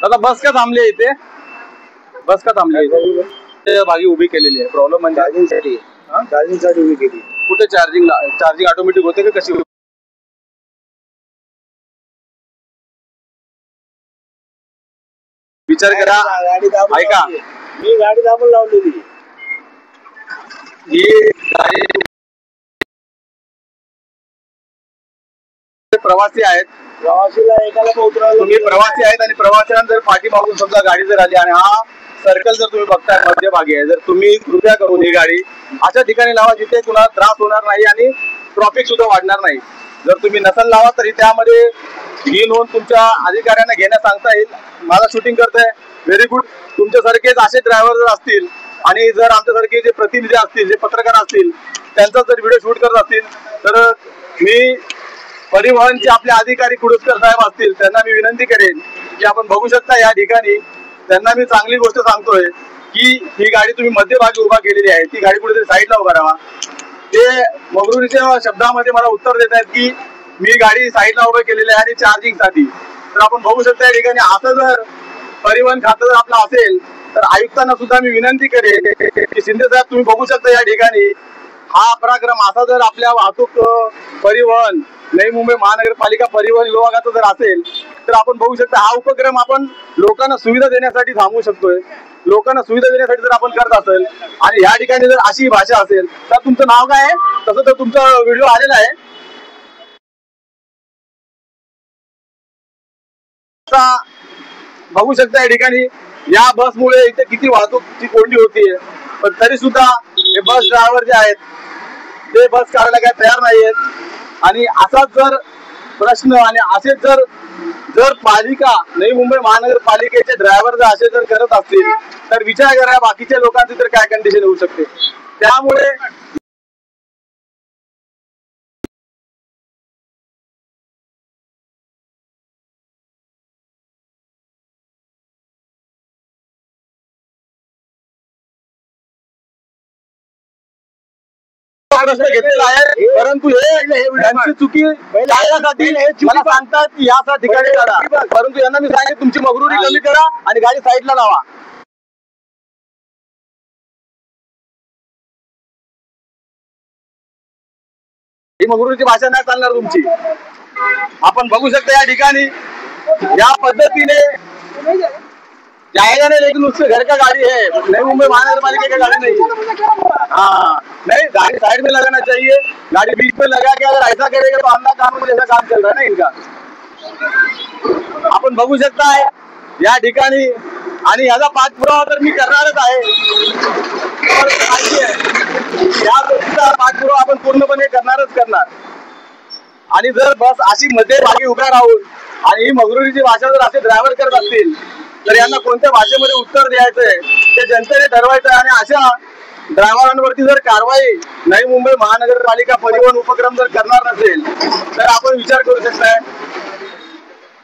दादा बस का थांबली आहे इथे? बस का थांबली आहे इथे? भागी उभी केलेली आहे. प्रॉब्लेम म्हणजे चार्जिंगसाठी उभी केली. कुठे चार्जिंग ऑटोमॅटिक होते का कशी? विचार करा. ऐका, मी गाडी दाबून लावलेली. ही गाडी प्रवासी आहेत. प्रवासीला एकाला उतरवलं. तुम्ही प्रवासी आहेत आणि प्रवाशांना जर पाठीमागून समजा गाडी जर आली आणि हा सर्कल जर तुम्ही बघताय मध्यभागी आहे, जर तुम्ही कृपया करून ही गाडी अशा ठिकाणी लावा जिथे कुणाला त्रास होणार नाही आणि ट्रॉफिक सुद्धा वाढणार नाही. जर तुम्ही नसल लावा तरी त्यामध्ये ही नोंद तुमच्या अधिकाऱ्यांना घेण्यास सांगता येईल. माझा शूटिंग करताय, व्हेरी गुड. तुमच्यासारखेच असे ड्रायव्हर जर असतील आणि जर आमच्यासारखे जे प्रतिनिधी असतील, जे पत्रकार असतील, त्यांचा जर व्हिडिओ शूट करत असतील तर मी परिवहनचे आपले अधिकारी कुडूसकर साहेब असतील त्यांना मी विनंती करेन की आपण बघू शकता या ठिकाणी त्यांना मी चांगली गोष्ट सांगतोय की ही गाडी तुम्ही मध्यभागी उभा केलेली आहे, ती गाडी कुठेतरी साईडला उभा राहा. ते मगरुरीच्या शब्दामध्ये मला उत्तर देत आहेत की मी गाडी साईडला उभे केलेली आहे आणि चार्जिंगसाठी. तर आपण बघू शकता या ठिकाणी असं जर परिवहन खातं जर आपलं असेल तर आयुक्तांना सुद्धा मी विनंती करेन की शिंदे साहेब तुम्ही बघू शकता या ठिकाणी हा पराक्रम असा जर आपल्या वाहतूक परिवहन नवी मुंबई महानगरपालिका परिवहन विभागाचा जर असेल तर आपण बघू शकता हा उपक्रम आपण लोकांना सुविधा देण्यासाठी थांबवू शकतोय. लोकांना सुविधा देण्यासाठी जर आपण करत असेल आणि या ठिकाणी जर अशी भाषा असेल तर तुमचं नाव काय आहे? तसं तर तुमचा व्हिडिओ आलेला आहे. बघू शकता या ठिकाणी या बसमुळे इथे किती वाहतूकची कोंडी होतीये, पण तरी सुद्धा हे बस ड्रायव्हर जे आहेत ते बस काढायला काय तयार नाहीयेत. आणि असाच जर प्रश्न आणि असेच जर पालिका नवी मुंबई महानगरपालिकेचे ड्रायव्हर जर असे जर करत असतील तर विचार करा बाकीच्या लोकांची तर काय कंडिशन होऊ शकते. त्यामुळे घेतलेला आहे, परंतु यांची चुकी टाळण्यासाठी मला सांगतात की या ठिकाणी करा, परंतु यांना मी सांगितलं तुमची मगरुरी कमी करा आणि गाडी साईडला लावा. ही मगरुरीची भाषा नाही चालणार तुमची. आपण बघू शकता या ठिकाणी या पद्धतीने जाएगा नहीं लेकिन उससे घर का गाड़ी है, नई मुंबई महानगरपालिका की गाड़ी नहीं. हाँ नहीं, गाड़ी साइड में लगाना चाहिए. गाड़ी बीच में लगा के अगर ऐसा करेगा तो अंधा कानून जैसा काम चल रहा है ना इनका. आपण बघू शकता है या ठिकाणी आणि याचा पाठपुरावा तर मी करणारच आहे. या गोष्टीचा पाठपुरावा आपण पूर्णपणे करणार. आणि जर बस अशी मध्यभागी उभ्या राहून आणि ही मगरुरीची भाषा जर असे ड्रायव्हर करत असतील तर यांना कोणत्या भाषेमध्ये उत्तर द्यायचंय ते जनतेने ठरवायचं. आणि अशा ड्रायव्हरांवरती जर कारवाई नवी मुंबई महानगरपालिका परिवहन उपक्रम जर करणार नसेल तर आपण विचार करू शकताय.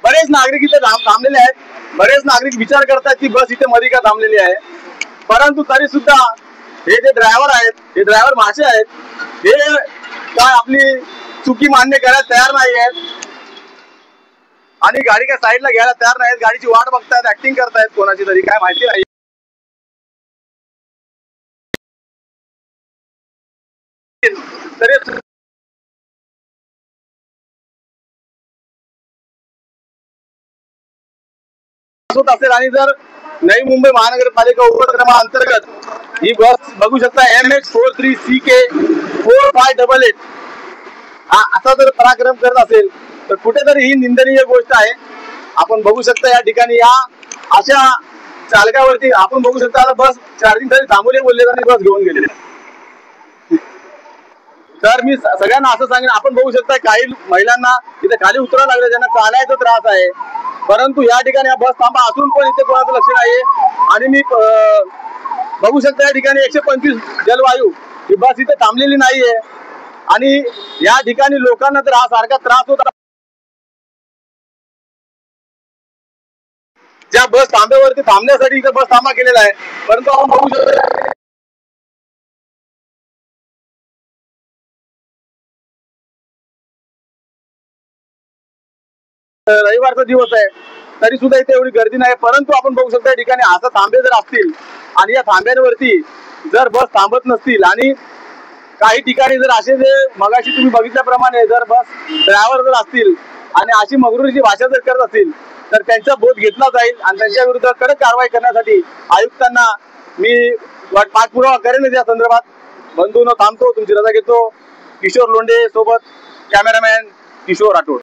बरेच नागरिक इथे थांबलेले आहेत, बरेच नागरिक विचार करतात की बस इथे मध्ये का थांबलेली आहे, परंतु तरी सुद्धा हे जे ड्रायव्हर आहेत, हे ड्रायव्हर भाषे आहेत, हे काय आपली चुकी मान्य करायला तयार नाही आहेत आणि गाडी काय साईडला घ्यायला तयार नाहीत. गाडीची वाट बघतायत, ऍक्टिंग करतायत कोणाची तरी काय माहिती नाही. तरी असेल आणि जर नवी मुंबई महानगरपालिका उपक्रमाअंतर्गत ही बस बघू शकता MH43CK 4588 असा जर पराक्रम करत असेल तर कुठेतरी ही निंदनीय गोष्ट आहे. आपण बघू शकता या ठिकाणी या अशा चालकावरती आपण बघू शकता बस चार्जिंगसाठी थांबवले बोलले आणि बस घेऊन गेले. तर मी सगळ्यांना असं सांगेन, आपण बघू शकता काही महिलांना इथे खाली उतरावं लागलं, ज्यांना चालायचा त्रास आहे, परंतु या ठिकाणी हा बस थांबा असून पण इथे कोणाचं लक्ष नाहीये. आणि मी बघू शकता या ठिकाणी 125 जलवायू ही बस इथे थांबलेली नाहीये आणि या ठिकाणी लोकांना तर हा सारखा त्रास होता. ज्या बस थांब्यावरती थांबण्यासाठी इथे बस थांबा केलेला आहे, परंतु आपण बघू शकतो रविवारचा दिवस आहे तरी सुद्धा इथे एवढी गर्दी नाही, परंतु आपण बघू शकतो या ठिकाणी असं थांबे जर असतील आणि या थांब्यांवरती जर बस थांबत नसतील आणि काही ठिकाणी जर असे जे मगाशी तुम्ही बघितल्याप्रमाणे जर बस ड्रायव्हर जर असतील आणि अशी मगरुरीची भाषा जर करत असतील तर त्यांचा बोध घेतला जाईल आणि त्यांच्या विरुद्ध कडक कारवाई करण्यासाठी आयुक्तांना मी पाठपुरावा करेनच या संदर्भात. बंधूंनो थांबतो, तुमची रजा घेतो. किशोर लोंढे सोबत कॅमेरामॅन किशोर राठोड.